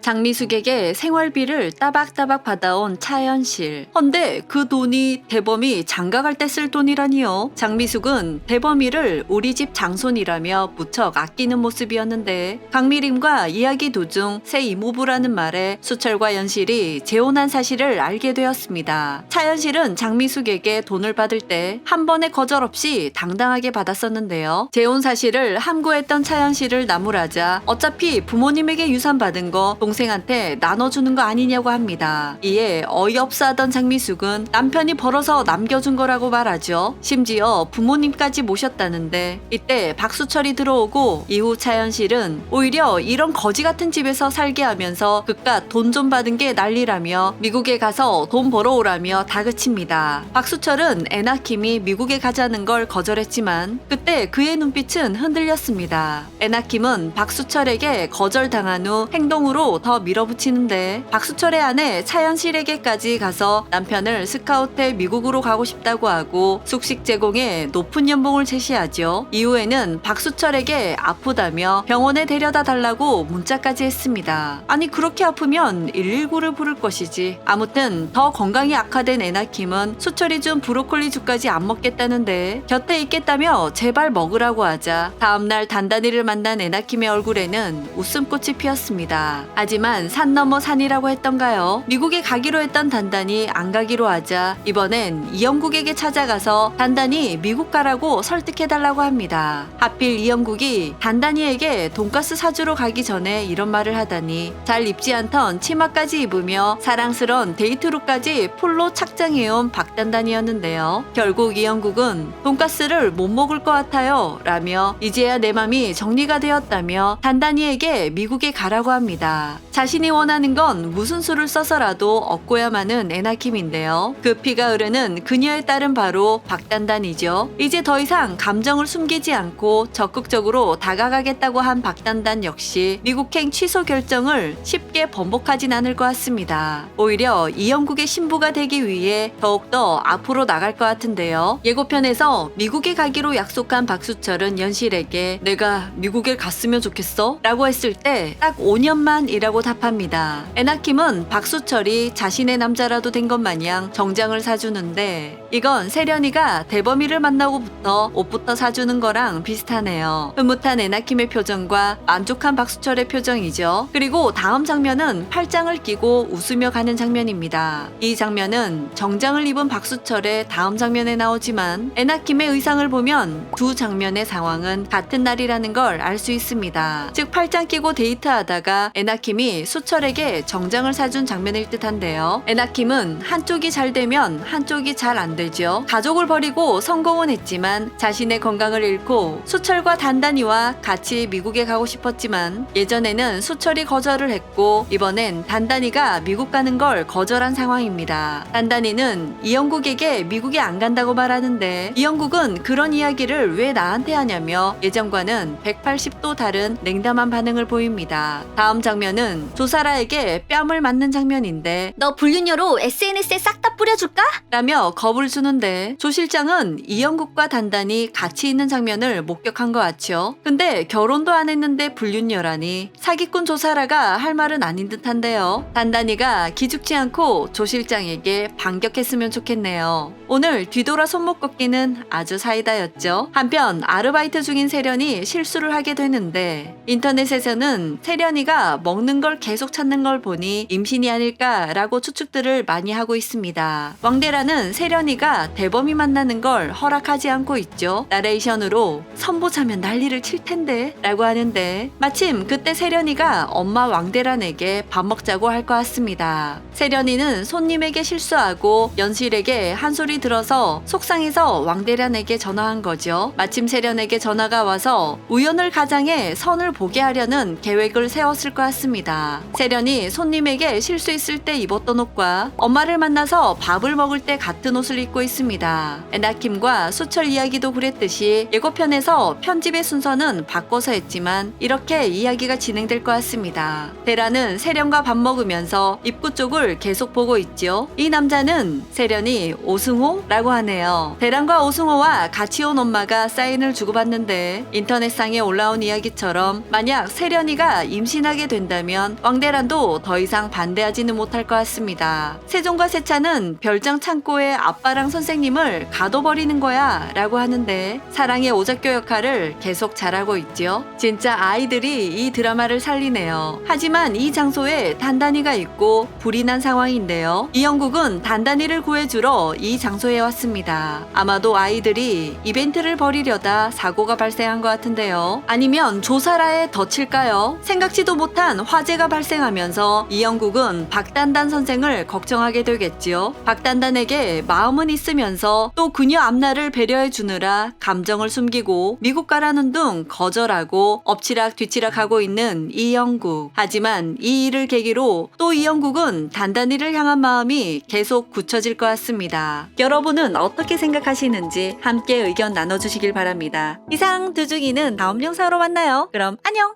장미숙에게 생활비를 따박따박 받아온 차현실. 헌데 그 돈이 대범이 장가갈 때 쓸 돈이라니요. 장미숙은 대범이를 우리 집 장손이라며 무척 아끼는 모습이었는데 강미림과 이야기 도중 새 이모부라는 말에 수철과 연실이 재혼한 사실을 알게 되었습니다. 차현실은 장미숙에게 돈을 받을 때 한 번의 거절 없이 당당하게 받았었는데요. 재혼 사실을 함구했던 차현실을 나무라자 어차피 부모님에게 유산 받은 거 동생한테 나눠주는 거 아니냐고 합니다. 이에 어이없어 하던 장미숙은 남편이 벌어서 남겨준 거라고 말하죠. 심지어 부모님까지 모셨다는데 이때 박수철이 들어오고 이후 차현실은 오히려 이런 거지 같은 집에서 살게 하면서 그깟 돈 좀 받은 게 난리라며 미국에 가서 돈 벌어오라며 다그칩니다. 박수철은 애나킴이 미국에 가자는 걸 거절했지만 그때 그의 눈빛은 흔들렸습니다. 애나킴은 박수철에게 거절당한 후 행동으로 더 밀어붙이는데 박수철의 아내 차현실에게까지 가서 남편을 스카우트해 미국으로 가고 싶다고 하고 숙식 제공에 높은 연봉을 제시하죠. 이후에는 박수철에게 아프다며 병원에 데려다 달라고 문자까지 했습니다. 아니 그렇게 아프면 119를 부를 것이지. 아무튼 더 건강이 악화된 애나킴은 수철이 준 브로콜리죽까지 안 먹겠다는데 곁에 있겠다며 제발 먹으라고 하자 다음날 단단이를 만난 애나킴의 얼굴에는 웃음꽃이 피었습니다. 하지만 산 넘어 산이라고 했던가요? 미국에 가기로 했던 단단이 안 가기로 하자 이번엔 이영국에게 찾아가서 단단이 미국 가라고 설득해달라고 합니다. 하필 이영국이 단단이에게 돈가스 사주러 가기 전에 이런 말을 하다니 잘 입지 않던 치마까지 입으며 사랑스러운 데이트룩까지 풀로 착장해온 박단단이었는데요. 결국 이영국은 돈가스를 못 먹을 것 같아요 라며 이제야 내 맘이 정리가 되었다며 단단이에게 미국에 가라고 합니다. 자신이 원하는 건 무슨 수를 써서라도 얻고야마는 애나킴인데요. 그 피가 흐르는 그녀의 딸은 바로 박단단이죠. 이제 더 이상 감정을 숨기지 않고 적극적으로 다가가겠다고 한 박단단 역시 미국행 취소 결정을 쉽게 번복하진 않을 것 같습니다. 오히려 이영국의 신부가 되기 위해 더욱더 앞으로 나갈 것 같은데요. 예고편에서 미국에 가기로 약속한 박수철은 연실에게 내가 미국에 갔으면 좋겠어? 라고 했을 때 딱 5년만 이라고 답합니다. 애나킴은 박수철이 자신의 남자라도 된 것 마냥 정장을 사주는데 이건 세련이가 대범이를 만나고부터 옷부터 사주는 거랑 비슷하네요. 흐뭇한 애나킴의 표정과 만족한 박수철의 표정이죠. 그리고 다음 장면은 팔짱을 끼고 웃으며 가는 장면입니다. 이 장면은 정장을 입은 박수철의 다음 장면에 나오지만 애나킴의 의상을 보면 두 장면의 상황은 같은 날이라는 걸 알 수 있습니다. 즉 팔짱 끼고 데이트하다가 애나킴이 수철에게 정장을 사준 장면일 듯한데요. 애나킴은 한쪽이 잘 되면 한쪽이 잘 안 되죠. 가족을 버리고 성공은 했지만 자신의 건강을 잃고 수철과 단단이와 같이 미국에 가고 싶었지만 예전에는 수철이 거절을 했고 이번엔 단단이가 미국 가는 걸 거절한 상황입니다. 단단이는 이영국에게 미국에 안 간다고 말하는데 이영국은 그런 이야기를 왜 나한테 하냐며 예전과는 180도 다른 냉담한 반응을 보입니다. 다음 장면은 조사라에게 뺨을 맞는 장면인데 너 불륜녀로 SNS에 싹 다 뿌려줄까? 라며 겁을 주는데 조 실장은 이영국과 단단이 같이 있는 장면을 목격한 것 같죠. 근데 결혼도 안 했는데 불륜녀라니 사기꾼 조사라가 할 말은 아닌 듯한데요. 단단이가 기죽지 않고 조 실장에게 반격했으면 좋겠네요. 오늘 뒤돌아 손목 꺾기는 아주 사이다였죠. 한편 아르바이트 중인 세련이 실수를 하게 되는데 인터넷에서는 세련이가 먹는 걸 계속 찾는 걸 보니 임신이 아닐까라고 추측들을 많이 하고 있습니다. 왕대라는 세련이가 대범이 만나는 걸 허락하지 않고 있죠. 나레이션으로 선보자면 난리를 칠 텐데 라고 하는데 마침 그때 세련이가 엄마 왕대란에게 밥 먹자고 할 것 같습니다. 세련이는 손님에게 실수하고 연실에게 한 소리 들어서 속상해서 왕대란에게 전화한 거죠. 마침 세련에게 전화가 와서 우연을 가장해 선을 보게 하려는 계획을 세웠을 것 같습니다. 세련이 손님에게 실수했을 때 입었던 옷과 엄마를 만나서 밥을 먹을 때 같은 옷을 입고 있습니다. 애나킴과 수철 이야기도 그랬듯이 예고편에서 편집의 순서는 바꿔서 했지만 이렇게 이야기가 진행될 것 같습니다. 대라는 세련과 밥 먹으면서 입구 쪽을 계속 보고 있죠. 이 남자는 세련이 오승호라고 하네요. 대란과 오승호와 같이 온 엄마가 사인을 주고받는데 인터넷상에 올라온 이야기처럼 만약 세련이가 임신하게 된다면 된다면 왕대란도 더 이상 반대하지는 못할 것 같습니다. 세종과 세찬은 별장 창고에 아빠랑 선생님을 가둬버리는 거야 라고 하는데 사랑의 오작교 역할을 계속 잘하고 있죠. 진짜 아이들이 이 드라마를 살리네요. 하지만 이 장소에 단단이가 있고 불이 난 상황인데요. 이영국은 단단이를 구해주러 이 장소에 왔습니다. 아마도 아이들이 이벤트를 벌이려다 사고가 발생한 것 같은데요. 아니면 조사라에 덧칠까요? 생각지도 못한 화재가 발생하면서 이영국은 박단단 선생을 걱정하게 되겠지요. 박단단에게 마음은 있으면서 또 그녀 앞날을 배려해 주느라 감정을 숨기고 미국 가라는 둥 거절하고 엎치락 뒤치락 하고 있는 이영국. 하지만 이 일을 계기로 또 이영국은 단단이를 향한 마음이 계속 굳혀질 것 같습니다. 여러분은 어떻게 생각하시는지 함께 의견 나눠주시길 바랍니다. 이상 두중이는 다음 영상으로 만나요. 그럼 안녕!